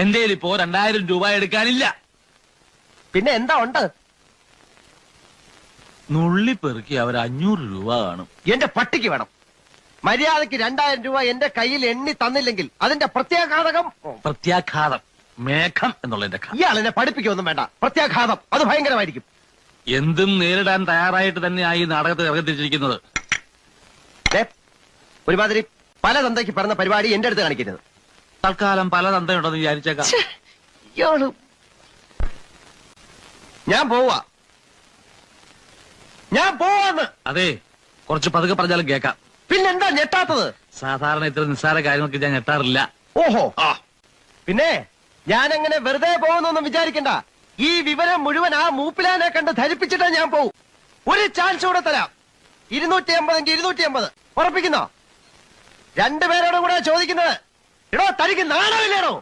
എന്റെ ഇപ്പോ 2000 രൂപ എടുക്കാനില്ല. പിന്നെ എന്താ ഉണ്ട്? നുള്ളിപ്പെറുക്കി അവർ 500 രൂപ കാണും. എന്റെ പട്ടിക്ക് വേണം. മര്യാദക്ക് 2000 രൂപ എന്റെ കയ്യിൽ എണ്ണി തന്നില്ലെങ്കിൽ അതിന്റെ പ്രത്യാഘാതകം. പ്രത്യാഘാതം മേഘം എന്നുള്ളതിന്റെ ഇയാൾ എന്നെ പഠിപ്പിക്കൊന്നും വേണ്ട. പ്രത്യാഘാതം അത് ഭയങ്കരമായിരിക്കും. എന്തും നേരിടാൻ തയ്യാറായിട്ട് തന്നെയായി ഈ നാടകത്തിൽ ഇറങ്ങിത്തിരിച്ചിരിക്കുന്നത്. ഒരുമാതിരി പല തന്തയ്ക്ക് പറഞ്ഞ പരിപാടി എന്റെ അടുത്ത് കാണിക്കരുത്. തൽക്കാലം പല തന്തയുണ്ടെന്ന് വിചാരിച്ചേക്കാം. ഇയാള് ഞാൻ പോവാന്ന്. അതെ, കുറച്ച് പതുക്കെ പറഞ്ഞാലും കേൾക്കാം. പിന്നെന്താ ഞെട്ടാത്തത്? സാധാരണ ഇത്ര നിസ്സാര കാര്യങ്ങൾക്ക് ഞാൻ ഞെട്ടാറില്ല. ഓഹോ, പിന്നെ ഞാൻ അങ്ങനെ വെറുതെ പോകുന്നൊന്നും വിചാരിക്കണ്ട. ഈ വിവരം മുഴുവൻ ആ മൂപ്പിലാനെ കണ്ട് ധരിപ്പിച്ചിട്ടാ ഞാൻ പോവും. ഒരു ചാൻസ് കൂടെ തരാം. 250 250 ഉറപ്പിക്കുന്നോ? രണ്ടുപേരോടും കൂടെ ചോദിക്കുന്നത്. എടോ, തനിക്ക് നാണമില്ലേടോ?